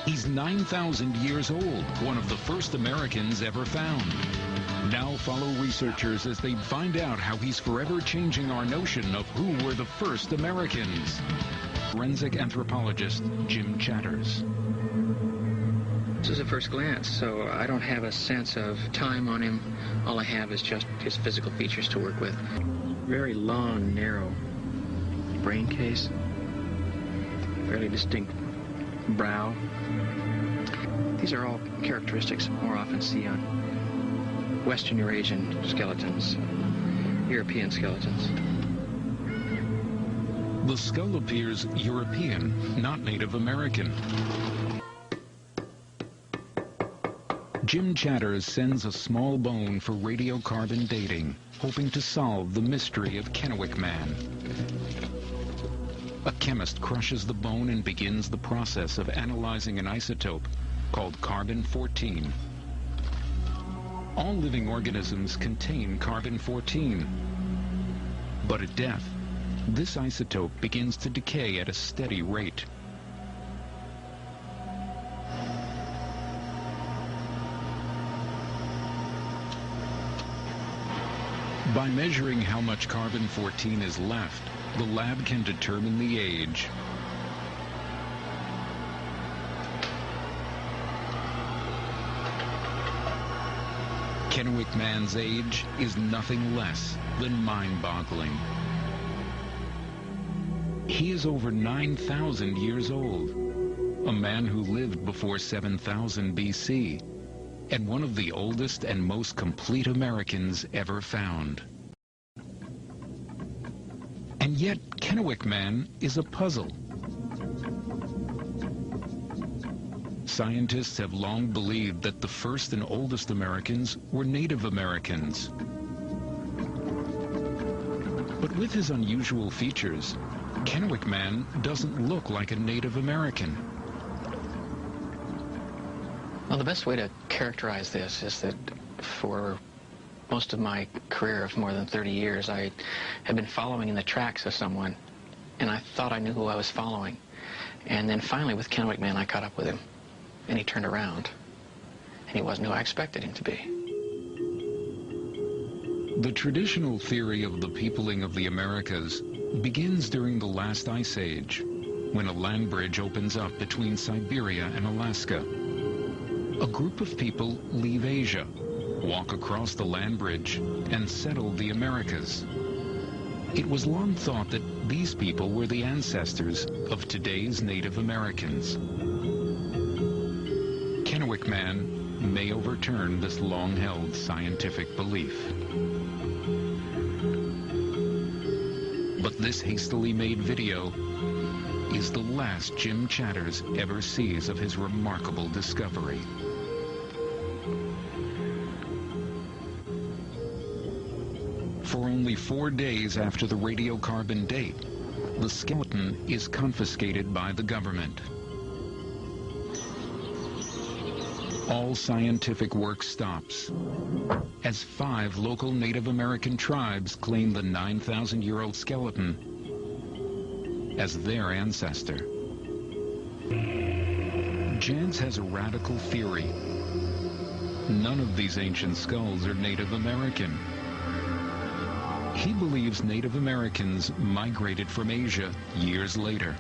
He's 9,000 years old, one of the first Americans ever found. Now follow researchers as they find out how he's forever changing our notion of who were the first Americans. Forensic anthropologist Jim Chatters. This is a first glance, so I don't have a sense of time on him. All I have is just his physical features to work with. Very long, narrow brain case. Fairly distinct brow. These are all characteristics more often see on Western Eurasian skeletons, European skeletons. The skull appears European, not Native American. Jim Chatters sends a small bone for radiocarbon dating, hoping to solve the mystery of Kennewick Man. A chemist crushes the bone and begins the process of analyzing an isotope called carbon-14. All living organisms contain carbon-14. But at death, this isotope begins to decay at a steady rate. By measuring how much carbon-14 is left, the lab can determine the age. Kennewick Man's age is nothing less than mind-boggling. He is over 9,000 years old, a man who lived before 7,000 BC, and one of the oldest and most complete Americans ever found. And yet, Kennewick Man is a puzzle. Scientists have long believed that the first and oldest Americans were Native Americans. But with his unusual features, Kennewick Man doesn't look like a Native American. Well, the best way to characterize this is that for most of my career of more than 30 years, I have been following in the tracks of someone, and I thought I knew who I was following. And then finally, with Kennewick Man, I caught up with him, and he turned around, and he wasn't who I expected him to be. The traditional theory of the peopling of the Americas begins during the last ice age, when a land bridge opens up between Siberia and Alaska. A group of people leave Asia, walk across the land bridge, and settle the Americas. It was long thought that these people were the ancestors of today's Native Americans. Kennewick Man may overturn this long-held scientific belief. But this hastily made video is the last Jim Chatters ever sees of his remarkable discovery. For only 4 days after the radiocarbon date, the skeleton is confiscated by the government. All scientific work stops, as 5 local Native American tribes claim the 9,000-year-old skeleton as their ancestor. Jans has a radical theory. None of these ancient skulls are Native American. He believes Native Americans migrated from Asia years later.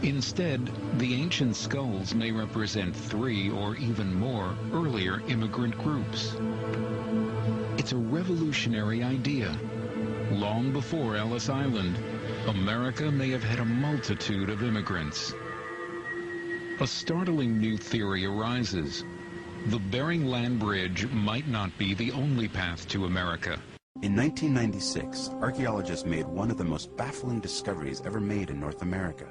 Instead, the ancient skulls may represent 3 or even more earlier immigrant groups. It's a revolutionary idea. Long before Ellis Island, America may have had a multitude of immigrants. A startling new theory arises. The Bering Land Bridge might not be the only path to America. In 1996, archaeologists made one of the most baffling discoveries ever made in North America.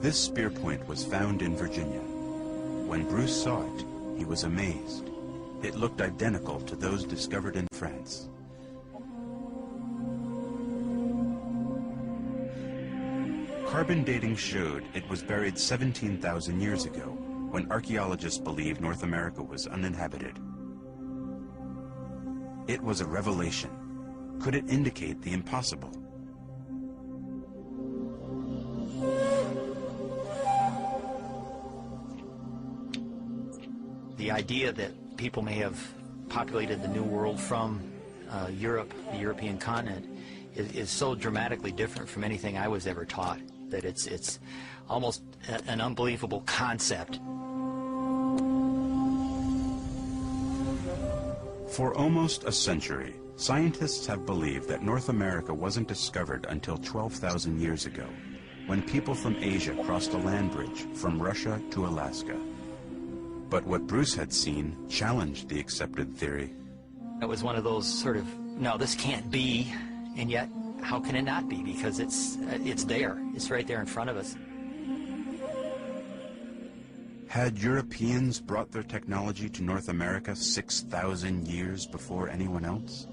This spear point was found in Virginia. When Bruce saw it, he was amazed. It looked identical to those discovered in France. Carbon dating showed it was buried 17,000 years ago, when archaeologists believed North America was uninhabited. It was a revelation. Could it indicate the impossible? The idea that people may have populated the New World from Europe, the European continent, is so dramatically different from anything I was ever taught that it's almost an unbelievable concept. For almost a century, scientists have believed that North America wasn't discovered until 12,000 years ago, when people from Asia crossed a land bridge from Russia to Alaska. But what Bruce had seen challenged the accepted theory. It was one of those sort of, no, this can't be, and yet, how can it not be? Because it's there. It's right there in front of us. Had Europeans brought their technology to North America 6,000 years before anyone else?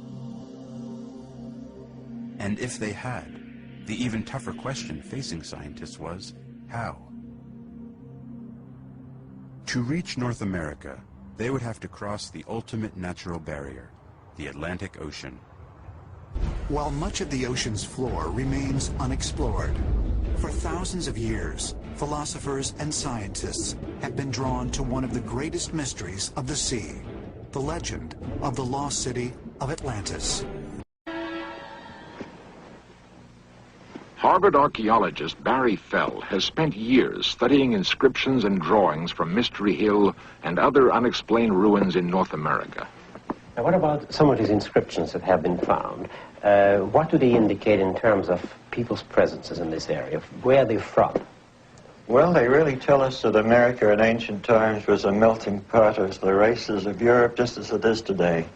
And if they had, the even tougher question facing scientists was, how? To reach North America, they would have to cross the ultimate natural barrier, the Atlantic Ocean. While much of the ocean's floor remains unexplored, for thousands of years, philosophers and scientists have been drawn to one of the greatest mysteries of the sea, the legend of the lost city of Atlantis. Harvard archaeologist Barry Fell has spent years studying inscriptions and drawings from Mystery Hill and other unexplained ruins in North America. Now, what about some of these inscriptions that have been found? What do they indicate in terms of people's presences in this area? Where are they from? Well, they really tell us that America in ancient times was a melting pot of the races of Europe, just as it is today.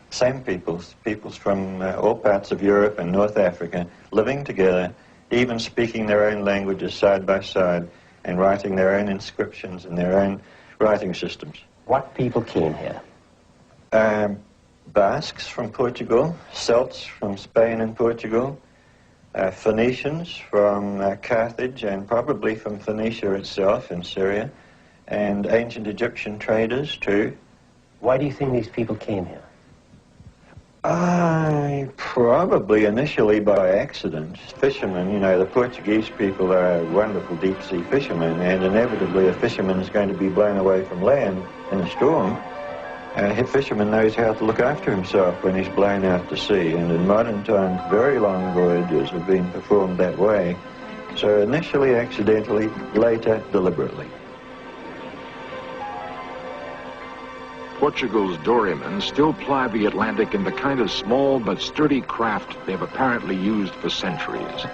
Same peoples from all parts of Europe and North Africa, living together, even speaking their own languages side by side, and writing their own inscriptions and their own writing systems. What people came here? Basques from Portugal, Celts from Spain and Portugal, Phoenicians from Carthage and probably from Phoenicia itself in Syria, and ancient Egyptian traders too. Why do you think these people came here? Probably initially by accident. Fishermen, you know, the Portuguese people are wonderful deep-sea fishermen, and inevitably a fisherman is going to be blown away from land in a storm. A fisherman knows how to look after himself when he's blown out to sea, and in modern times very long voyages have been performed that way. So initially accidentally, later deliberately. Portugal's dorymen still ply the Atlantic in the kind of small but sturdy craft they've apparently used for centuries.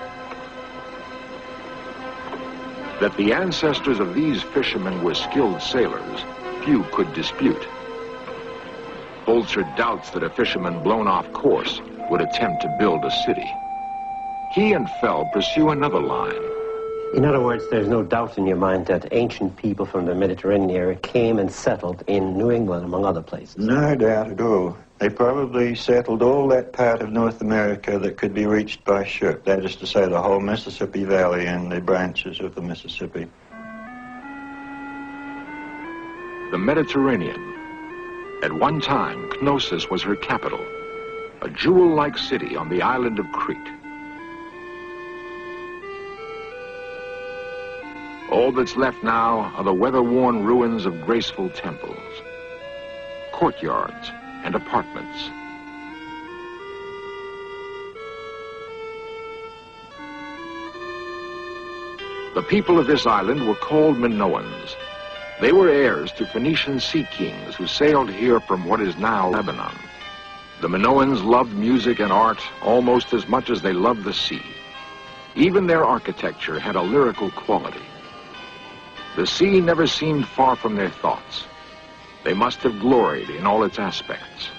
That the ancestors of these fishermen were skilled sailors, few could dispute. Bolzer doubts that a fisherman blown off course would attempt to build a city. He and Fell pursue another line. In other words, there's no doubt in your mind that ancient people from the Mediterranean area came and settled in New England, among other places. No doubt at all. They probably settled all that part of North America that could be reached by ship. That is to say, the whole Mississippi Valley and the branches of the Mississippi. The Mediterranean. At one time, Knossos was her capital, a jewel-like city on the island of Crete. All that's left now are the weather-worn ruins of graceful temples, courtyards, and apartments. The people of this island were called Minoans. They were heirs to Phoenician sea kings who sailed here from what is now Lebanon. The Minoans loved music and art almost as much as they loved the sea. Even their architecture had a lyrical quality. The sea never seemed far from their thoughts. They must have gloried in all its aspects.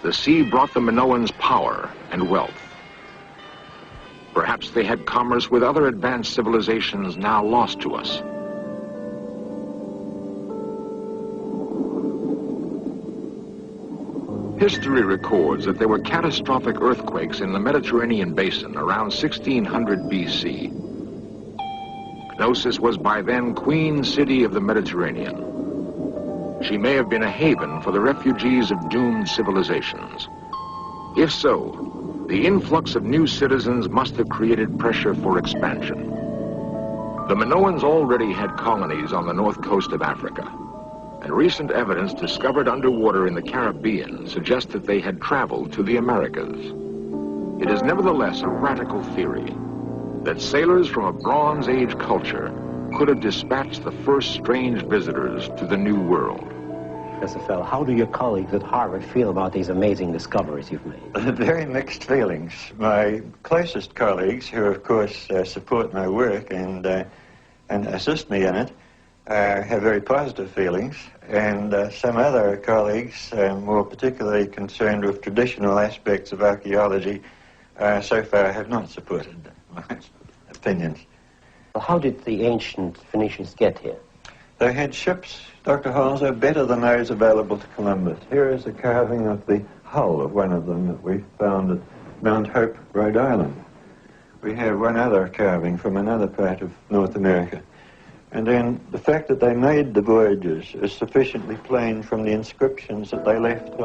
The sea brought the Minoans power and wealth. Perhaps they had commerce with other advanced civilizations now lost to us. History records that there were catastrophic earthquakes in the Mediterranean basin around 1600 BC. Knossos was by then Queen City of the Mediterranean. She may have been a haven for the refugees of doomed civilizations. If so, the influx of new citizens must have created pressure for expansion. The Minoans already had colonies on the north coast of Africa. and recent evidence discovered underwater in the Caribbean suggests that they had traveled to the Americas. It is nevertheless a radical theory that sailors from a Bronze Age culture could have dispatched the first strange visitors to the New World. Professor Fell, how do your colleagues at Harvard feel about these amazing discoveries you've made? Very mixed feelings. My closest colleagues, who of course support my work and assist me in it, have very positive feelings, and some other colleagues, more particularly concerned with traditional aspects of archaeology, so far have not supported my opinions. Well, how did the ancient Phoenicians get here? They had ships, Dr. Halser, better than those available to Columbus. Here is a carving of the hull of one of them that we found at Mount Hope, Rhode Island. We have one other carving from another part of North America. And then the fact that they made the voyages is sufficiently plain from the inscriptions that they left on